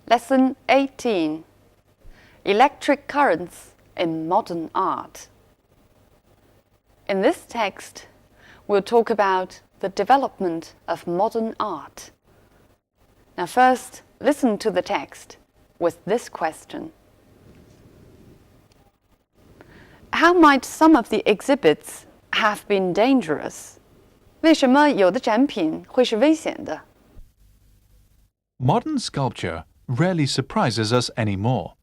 Lesson 18 Electric Currents in Modern Art. In this text, we'll talk about the development of modern art. Now first, listen to the text with this question. How might some of the exhibits have been dangerous? 为什么有的展品会是危险的？ Modern sculpture rarely surprises us anymore.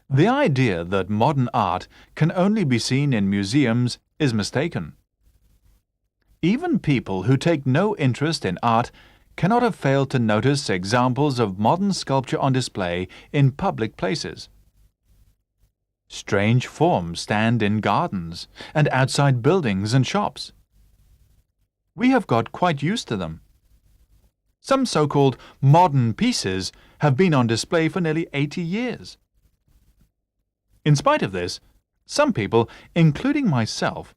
The idea that modern art can only be seen in museums is mistaken. Even people who take no interest in art cannot have failed to notice examples of modern sculpture on display in public places. Strange forms stand in gardens and outside buildings and shops. We have got quite used to them. Some so-called modern pieces have been on display for nearly 80 years. In spite of this, some people, including myself,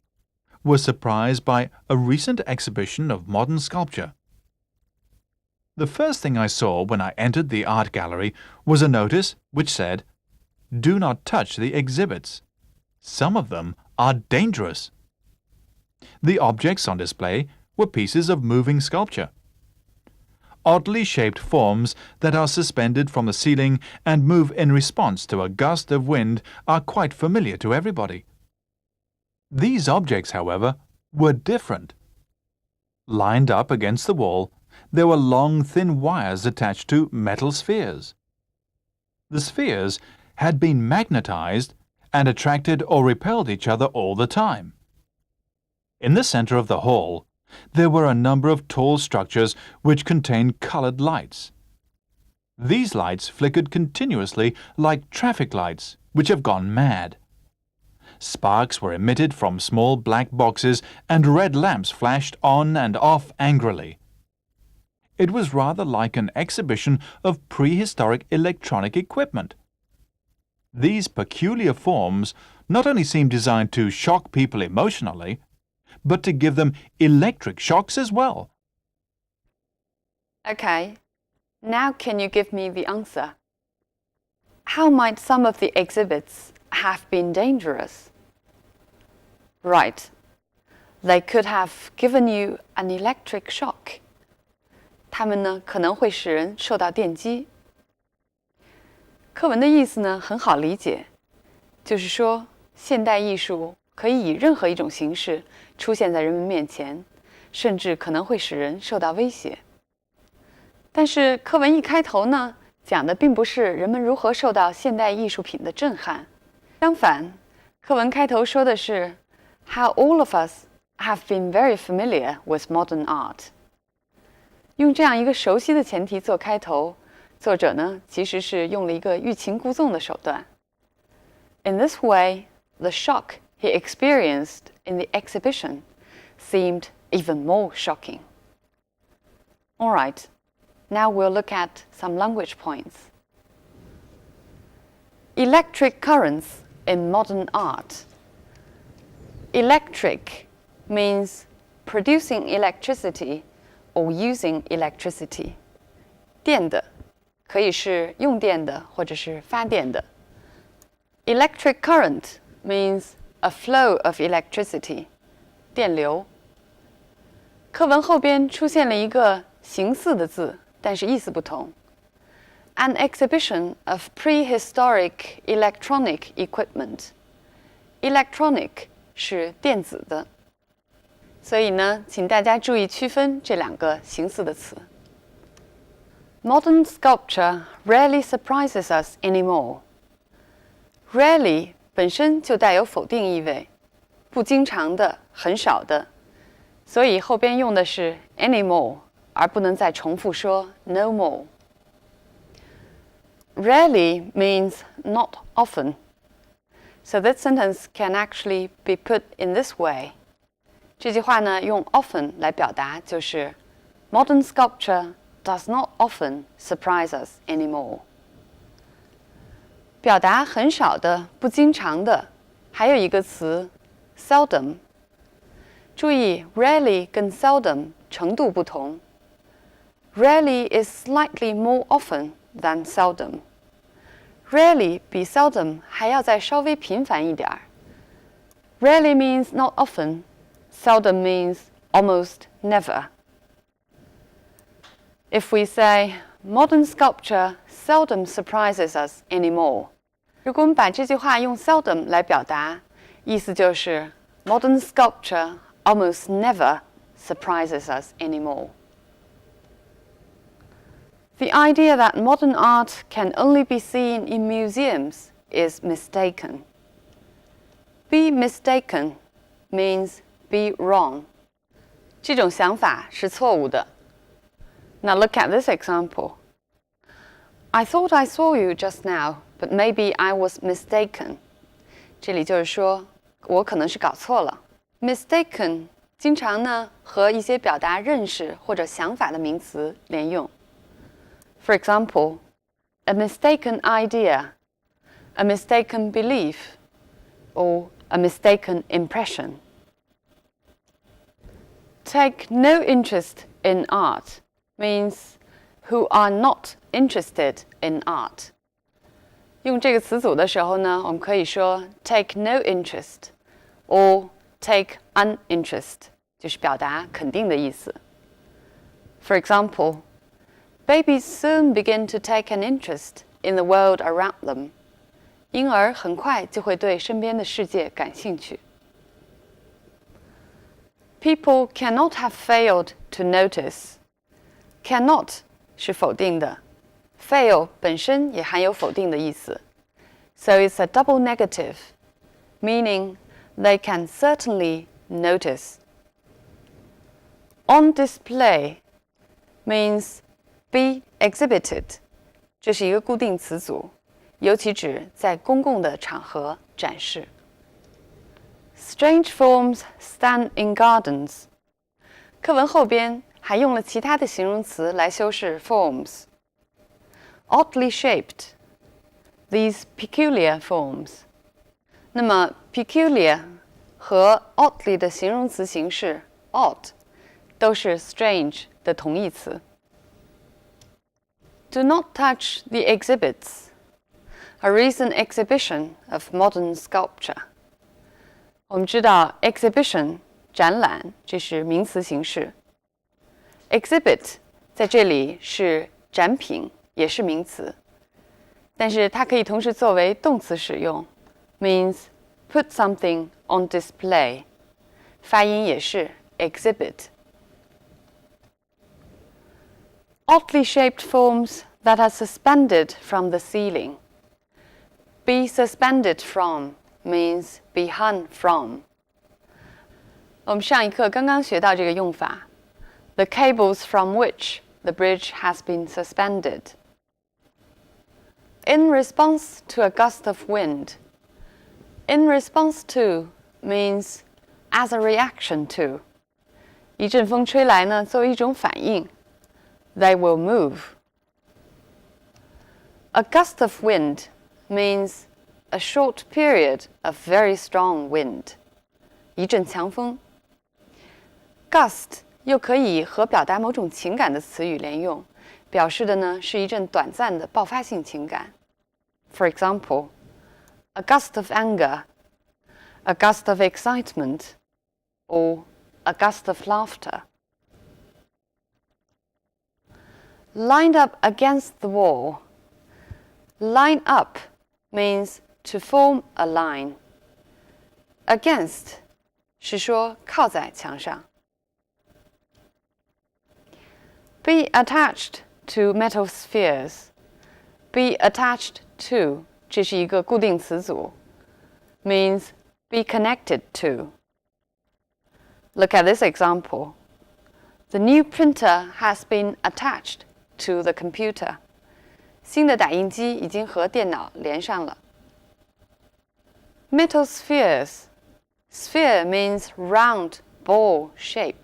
were surprised by a recent exhibition of modern sculpture. The first thing I saw when I entered the art gallery was a notice which said, "Do not touch the exhibits. Some of them are dangerous." The objects on display were pieces of moving sculpture. Oddly shaped forms that are suspended from the ceiling and move in response to a gust of wind are quite familiar to everybody. These objects, however, were different. Lined up against the wall, there were long, thin wires attached to metal spheres. The spheres had been magnetized and attracted or repelled each other all the time. In the center of the hall, there were a number of tall structures which contained colored lights. These lights flickered continuously like traffic lights which have gone mad. Sparks were emitted from small black boxes and red lamps flashed on and off angrily. It was rather like an exhibition of prehistoric electronic equipment. These peculiar forms not only seemed designed to shock people emotionally, but to give them electric shocks as well. Okay, now can you give me the answer? How might some of the exhibits have been dangerous? Right, they could have given you an electric shock. 它们呢可能会使人受到电击。课文的意思呢很好理解，就是说现代艺术可以以任何一种形式出现在人们面前，甚至可能会使人受到威胁。但是课文一开头呢，讲的并不是人们如何受到现代艺术品的震撼，相反，课文开头说的是 How all of us have been very familiar with modern art。用这样一个熟悉的前提做开头，作者呢其实是用了一个欲擒故纵的手段。In this way, the shock he experienced in the exhibition seemed even more shocking. All right, now we'll look at some language points. Electric currents in modern art. Electric means producing electricity or using electricity. 电的可以是用电的或者是发电的。Electric current means a flow of electricity, 电流。课文后边出现了一个形似的字，但是意思不同。An exhibition of prehistoric electronic equipment. Electronic 是电子的，所以呢，请大家注意区分这两个形似的词。Modern sculpture rarely surprises us anymore. Rarely 本身就带有否定意味，不经常的，很少的，所以后边用的是 anymore， 而不能再重复说 no more。Rarely means not often, so that sentence can actually be put in this way. 这句话呢，用 often 来表达，就是 Modern sculpture does not often surprise us anymore. 表达很少的、不经常的，还有一个词 seldom。注意 rarely 跟 seldom 程度不同。Rarely is slightly more often than seldom. Rarely 比 seldom 还要再稍微频繁一点儿。Rarely means not often. Seldom means almost never. If we say, modern sculpture seldom surprises us anymore. 如果我们把这句话用 seldom 来表达，意思就是 modern sculpture almost never surprises us anymore. The idea that modern art can only be seen in museums is mistaken. Be mistaken means be wrong. 这种想法是错误的。Now look at this example. I thought I saw you just now, but maybe I was mistaken. 这里就是说，我可能是搞错了。Mistaken 经常呢和一些表达认识或者想法的名词连用。For example, a mistaken idea, a mistaken belief, or a mistaken impression. Take no interest in art means who are not interested in art. 用这个词组的时候呢，我们可以说 take no interest or take uninterest， 就是表达肯定的意思。For example, babies soon begin to take an interest in the world around them. 婴儿很快就会对身边的世界感兴趣。People cannot have failed to notice. Cannot 是否定的 ，fail 本身也含有否定的意思 ，so it's a double negative, meaning they can certainly notice. On display means be exhibited. 这是一个固定词组，尤其指在公共的场合展示。Strange forms stand in gardens. 课文后边还用了其他的形容词来修饰 forms. Oddly shaped. These peculiar forms. 那么 peculiar 和 oddly 的形容词形式 odd 都是 strange 的同义词。Do not touch the exhibits. A recent exhibition of modern sculpture. 我们知道 exhibition 展览，这是名词形式。Exhibit 在这里是展品，也是名词，但是它可以同时作为动词使用 ，means put something on display， 发音也是 exhibit。Oddly shaped forms that are suspended from the ceiling. Be suspended from means be hung from. 我们上一课刚刚学到这个用法 ，the cables from which the bridge has been suspended. In response to a gust of wind. In response to means as a reaction to. 一阵风吹来呢，作为一种反应 ，they will move. A gust of wind means a short period of very strong wind. 一阵强风。Gust 又可以和表达某种情感的词语连用，表示的呢是一阵短暂的爆发性情感。For example, a gust of anger, a gust of excitement, or a gust of laughter. Lined up against the wall. Line up means to form a line. Against 是说靠在墙上。Be attached to metal spheres. Be attached to 这是一个固定词组 means be connected to. Look at this example. The new printer has been attached to the computer. 新的打印机已经和电脑连上了。Metal spheres. Sphere means round ball shape.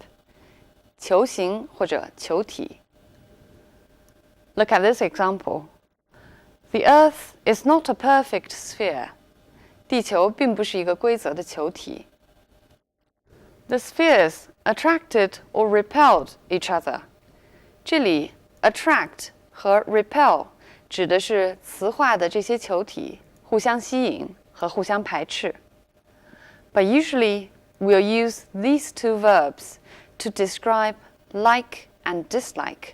球形或者球体。Look at this example. The Earth is not a perfect sphere. 地球并不是一个规则的球体。The spheres attracted or repelled each other. 这里 attract 和 repel 指的是磁化的这些球体互相吸引和互相排斥。But usually we'll use these two verbs to describe like and dislike.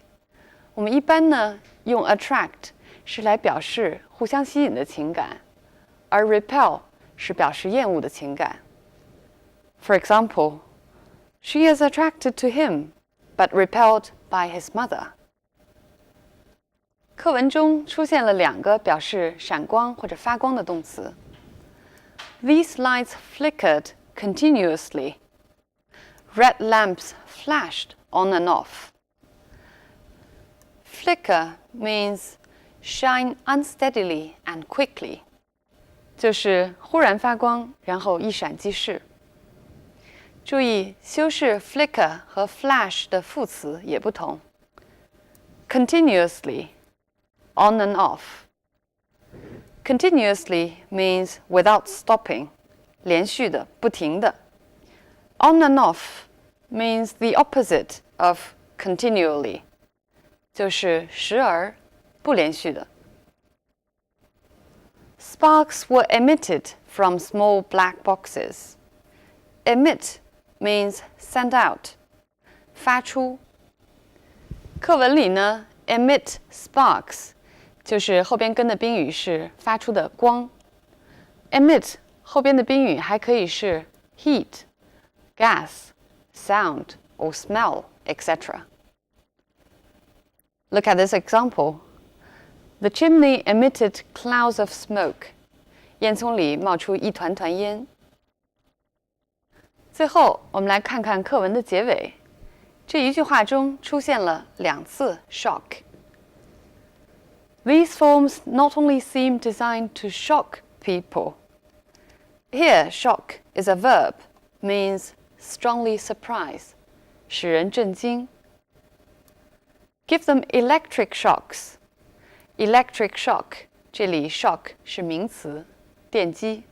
我们一般呢用 attract 是来表示互相吸引的情感，而 repel 是表示厌恶的情感。For example, she is attracted to him, but repelled by his mother. 课文中出现了2个表示闪光或者发光的动词。These lights flickered continuously. Red lamps flashed on and off. Flicker means shine unsteadily and quickly. 就是忽然发光，然后一闪即逝。注意，修饰 flicker 和 flash 的副词也不同。Continuously, on and off. Continuously means without stopping, 连续的，不停的。On and off means the opposite of continually, 就是时而不连续的。Sparks were emitted from small black boxes. Emit means send out, 发出。课文里呢 emit sparks 就是后边跟的宾语是发出的光。emit 后边的宾语还可以是 heat, gas, sound, or smell, etc. Look at this example. The chimney emitted clouds of smoke. 烟囱里冒出一团团烟。最后，我们来看看课文的结尾。这一句话中出现了2次 shock. These forms not only seem designed to shock people. Here, shock is a verb, means strongly surprise, 使人震惊。Give them electric shocks. Electric shock, 这里 shock 是名词，电击。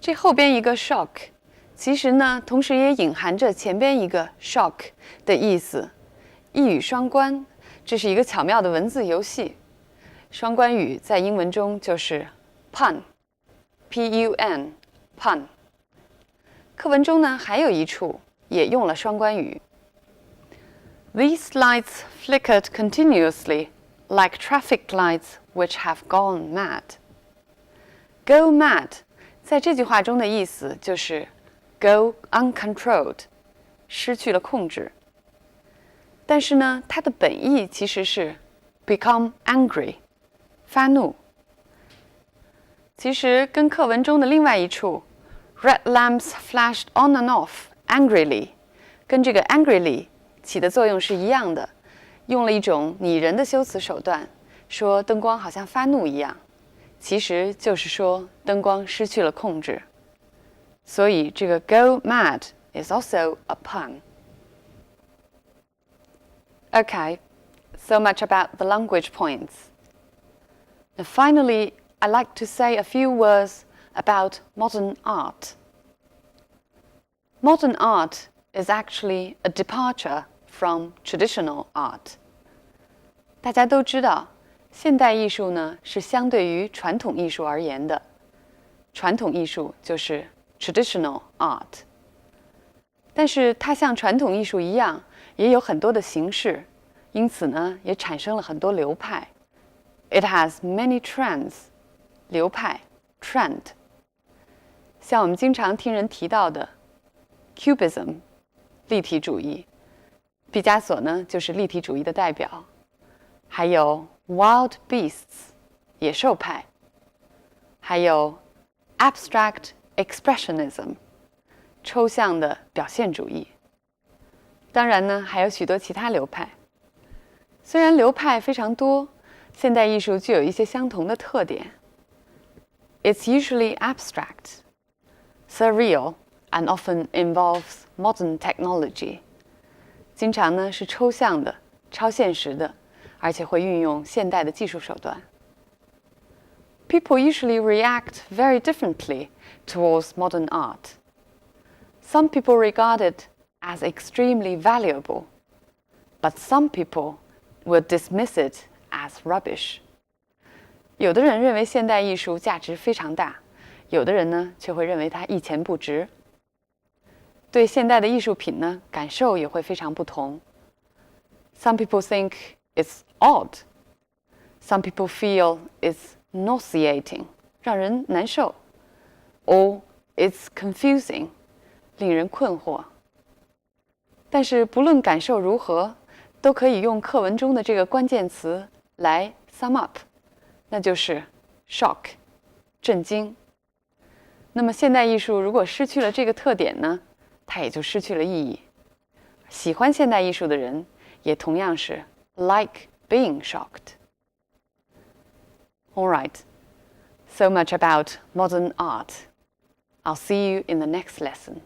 这后边一个 shock 其实呢，同时也隐含着前边一个 shock 的意思，一语双关。这是一个巧妙的文字游戏。双关语在英文中就是 pun, P-U-N, pun。课文中呢，还有一处也用了双关语。These lights flickered continuously, like traffic lights which have gone mad. Go mad 在这句话中的意思就是 go uncontrolled, 失去了控制。但是呢，它的本意其实是 become angry, 发怒。其实跟课文中的另外一处 red lamps flashed on and off angrily 跟这个 angrily 起的作用是一样的，用了一种拟人的修辞手段，说灯光好像发怒一样，其实就是说灯光失去了控制。所以这个 go mad is also a pun. Okay, so much about the language points. Now finally, I'd like to say a few words about modern art. Modern art is actually a departure from traditional art. 大家都知道，现代艺术呢是相对于传统艺术而言的。传统艺术就是 traditional art。但是它像传统艺术一样，也有很多的形式，因此呢，也产生了很多流派。It has many trends. 流派 trend。像我们经常听人提到的 Cubism 立体主义，毕加索呢就是立体主义的代表，还有 Wild Beasts 野兽派，还有 Abstract Expressionism 抽象的表现主义。当然呢，还有许多其他流派。虽然流派非常多，现代艺术具有一些相同的特点。It's usually abstract, surreal, and often involves modern technology. 经常呢是抽象的、超现实的，而且会运用现代的技术手段。People usually react very differently towards modern art. Some people regard it as extremely valuable, but some people will dismiss it as rubbish. 有的人认为现代艺术价值非常大，有的人呢却会认为它一钱不值。对现代的艺术品呢，感受也会非常不同。Some people think it's odd. Some people feel it's nauseating, 让人难受。Or it's confusing, 令人困惑。但是不论感受如何，都可以用课文中的这个关键词来 sum up， 那就是 shock， 震惊。那么现代艺术如果失去了这个特点呢，它也就失去了意义。喜欢现代艺术的人也同样是 like being shocked. All right, so much about modern art. I'll see you in the next lesson.